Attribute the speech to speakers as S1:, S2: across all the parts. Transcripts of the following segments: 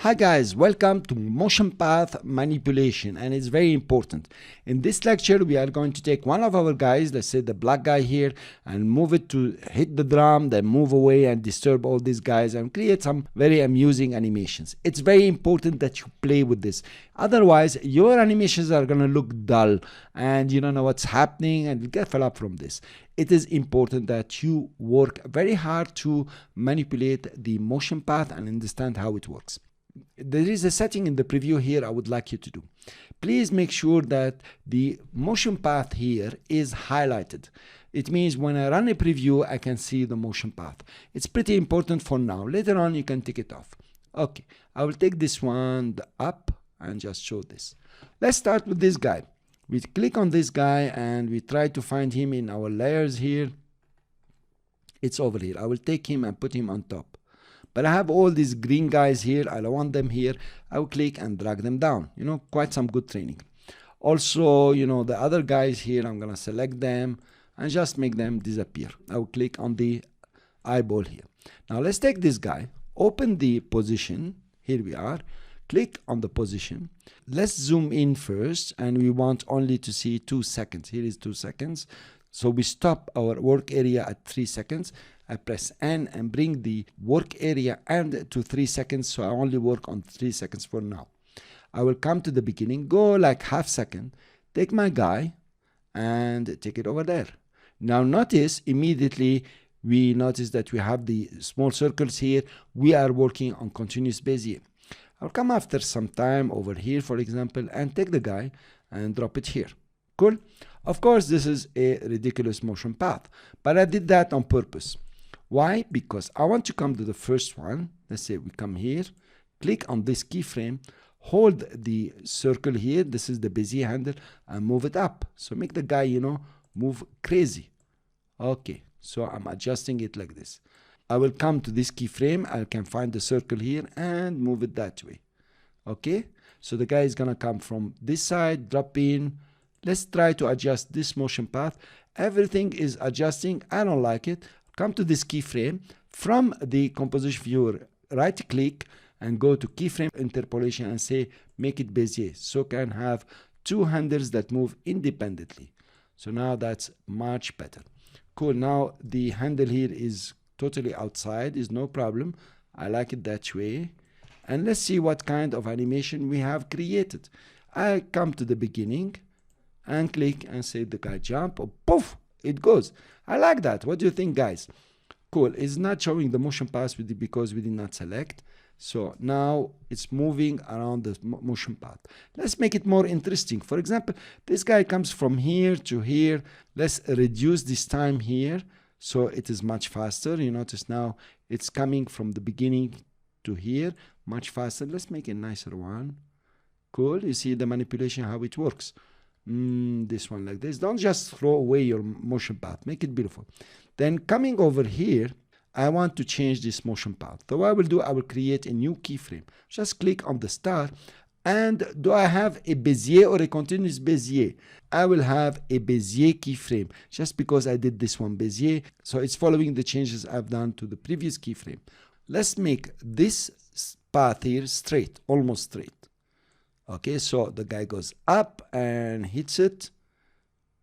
S1: Hi guys, welcome to motion path manipulation, and it's very important. In this lecture we are going to take one of our guys, let's say the black guy here, and move it to hit the drum, then move away and disturb all these guys and create some very amusing animations. It's very important that you play with this, otherwise your animations are going to look dull and you don't know what's happening and you get fed up from this. It is important that you work very hard to manipulate the motion path and understand how it works. There is a setting in the preview here I would like you to do. Please make sure that the motion path here is highlighted. It means when I run a preview, I can see the motion path. It's pretty important for now. Later on, you can take it off. Okay, I will take this one up and just show this. Let's start with this guy. We click on this guy and we try to find him in our layers here. It's over here. I will take him and put him on top. But I have all these green guys here. I don't want them here. I will click and drag them down. You know, quite some good training. Also, you know, the other guys here, I'm going to select them and just make them disappear. I will click on the eyeball here. Now let's take this guy, open the position. Here we are. Click on the position. Let's zoom in first, and we want only to see 2 seconds. Here is 2 seconds. So we stop our work area at 3 seconds. I press N and bring the work area and to 3 seconds, so I only work on 3 seconds for now. I will come to the beginning, go like half second, take my guy and take it over there. Now notice immediately we notice that we have the small circles here. We are working on continuous Bezier. I'll come after some time over here, for example, and take the guy and drop it here. Cool. Of course, this is a ridiculous motion path, but I did that on purpose. Why? Because I want to come to the first one. Let's say we come here, click on this keyframe, hold the circle here. This is the Bezier handle, and move it up. So make the guy, you know, move crazy. Okay, so I'm adjusting it like this. I will come to this keyframe. I can find the circle here and move it that way. Okay, so the guy is gonna come from this side, drop in. Let's try to adjust this motion path. Everything is adjusting. I don't like it. Come to this keyframe. From the composition viewer, right click and go to keyframe interpolation and say make it Bezier, so can have 2 handles that move independently. So now that's much better. Cool. Now the handle here is totally outside, is no problem. I like it that way. And let's see what kind of animation we have created. I come to the beginning and click and say the guy jump, or poof, it goes. I like that. What do you think, guys? Cool. It's not showing the motion path because we did not select. So now it's moving around the motion path. Let's make it more interesting. For example, this guy comes from here to here. Let's reduce this time here so it is much faster. You notice now it's coming from the beginning to here much faster. Let's make a nicer one. Cool. You see the manipulation, how it works. This one like this. Don't just throw away your motion path. Make it beautiful. Then coming over here, I want to change this motion path. So what I will do, I will create a new keyframe. Just click on the star. And do I have a Bezier or a continuous Bezier? I will have a Bezier keyframe just because I did this one Bezier. So it's following the changes I've done to the previous keyframe. Let's make this path here straight, almost straight. Okay, so the guy goes up and hits it.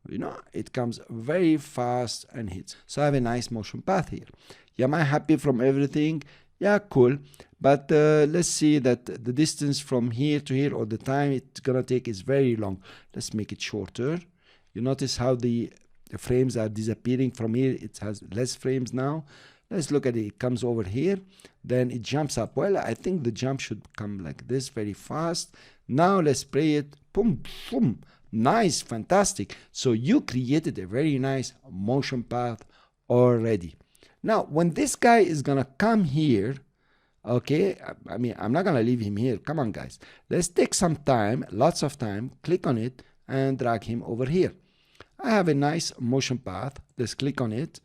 S1: You know, it comes very fast and hits. So I have a nice motion path here. Yeah, am I happy from everything? Yeah, cool. But let's see that the distance from here to here, or the time it's gonna take, is very long. Let's make it shorter. You notice how the frames are disappearing from here. It has less frames now. Let's look at it. It comes over here, then it jumps up. Well, I think the jump should come like this, very fast. Now let's play it. Boom, boom. Nice, fantastic. So you created a very nice motion path already. Now, when this guy is gonna come here, okay, I mean, I'm not gonna leave him here. Come on, guys. Let's take some time, lots of time, click on it and drag him over here. I have a nice motion path. Let's click on it.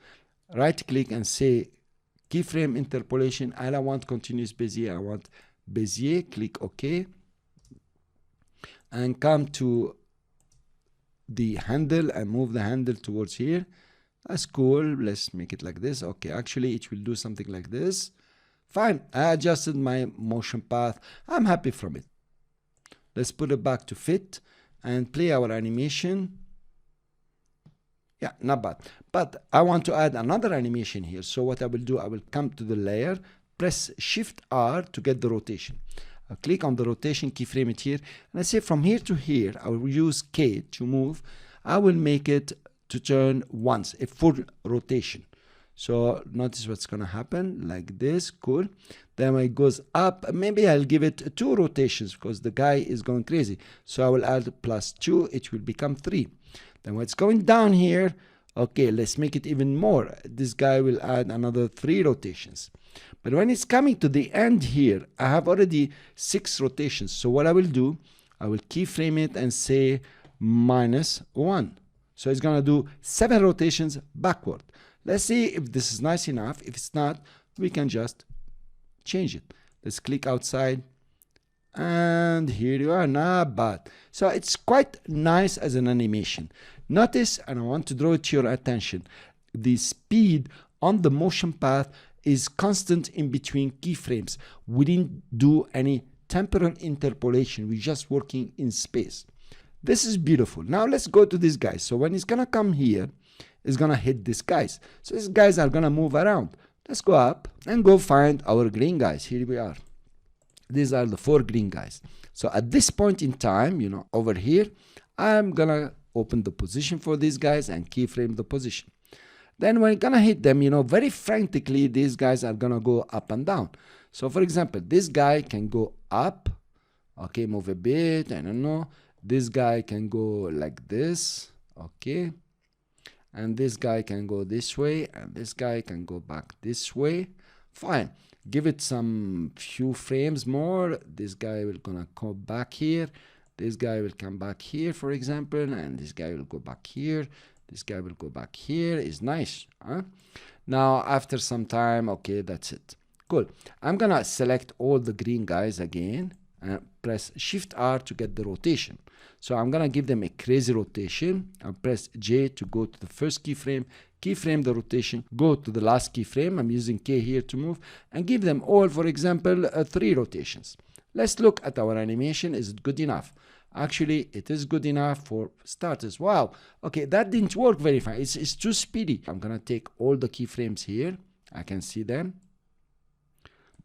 S1: Right click and say keyframe interpolation. I don't want continuous Bezier, I want Bezier. Click OK and come to the handle and move the handle towards here. That's cool. Let's make it like this. Okay, actually it will do something like this. Fine, I adjusted my motion path. I'm happy from it. Let's put it back to fit and play our animation. Yeah, not bad. But I want to add another animation here. So what I will do, I will come to the layer, press Shift R to get the rotation. I'll click on the rotation, keyframe it here, and I say from here to here, I will use K to move. I will make it to turn once, a full rotation. So notice what's gonna happen, like this, cool. Then when it goes up, maybe I'll give it 2 rotations because the guy is going crazy. So I will add +2, it will become 3. Then when it's going down here, okay, let's make it even more. This guy will add another 3 rotations. But when it's coming to the end here, I have already 6 rotations. So what I will do, I will keyframe it and say -1. So it's gonna do 7 rotations backward. Let's see if this is nice enough. If it's not, we can just change it. Let's click outside. And here you are, not bad. So it's quite nice as an animation. Notice, and I want to draw it to your attention, the speed on the motion path is constant in between keyframes. We didn't do any temporal interpolation. We're just working in space. This is beautiful. Now let's go to this guy. So when it's gonna come here, it's gonna hit these guys. So these guys are gonna move around. Let's go up and go find our green guys. Here we are. These are the 4 green guys. So at this point in time, you know, over here, I'm gonna open the position for these guys and keyframe the position. Then when I'm gonna hit them, you know, very frantically, these guys are gonna go up and down. So for example, this guy can go up, okay, move a bit, I don't know. This guy can go like this, okay. And this guy can go this way, and this guy can go back this way. Fine. Give it some few frames more. This guy will gonna come back here. This guy will come back here, for example, and this guy will go back here. This guy will go back here. It's nice, huh? Now, after some time, okay, that's it. Cool. I'm gonna select all the green guys again and press Shift R to get the rotation. So I'm gonna give them a crazy rotation. I'll press J to go to the first keyframe, keyframe the rotation, go to the last keyframe. I'm using K here to move, and give them all, for example, 3 rotations. Let's look at our animation. Is it good enough? Actually, it is good enough for starters. Wow. Okay, that didn't work very fine. It's too speedy. I'm gonna take all the keyframes here. I can see them.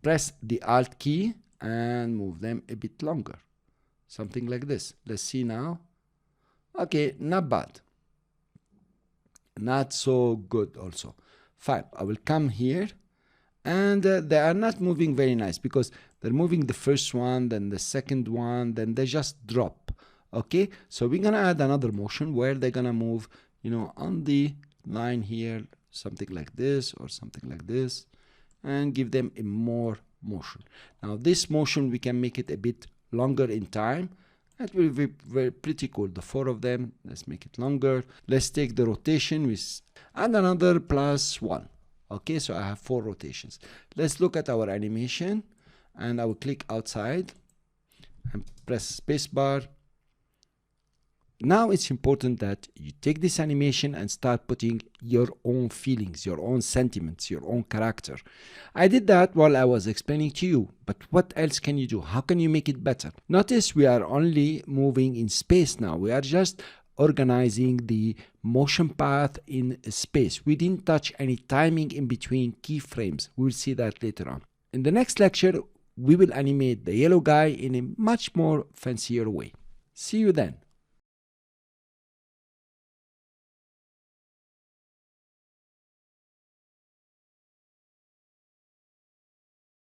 S1: Press the Alt key and move them a bit longer. Something like this. Let's see now. Okay, not bad. Not so good also. Fine. I will come here, and they are not moving very nice because they're moving the first one, then the second one, then they just drop. Okay, so we're gonna add another motion where they're gonna move, you know, on the line here, something like this or something like this, and give them a more motion. Now this motion, we can make it a bit longer in time. That will be very pretty cool. The 4 of them, let's make it longer. Let's take the rotation with and another +1. Okay, so I have 4 rotations. Let's look at our animation, and I will click outside and press spacebar. Now it's important that you take this animation and start putting your own feelings, your own sentiments, your own character. I did that while I was explaining to you, but what else can you do? How can you make it better? Notice we are only moving in space now. We are just organizing the motion path in space. We didn't touch any timing in between keyframes. We'll see that later on. In the next lecture, we will animate the yellow guy in a much more fancier way. See you then.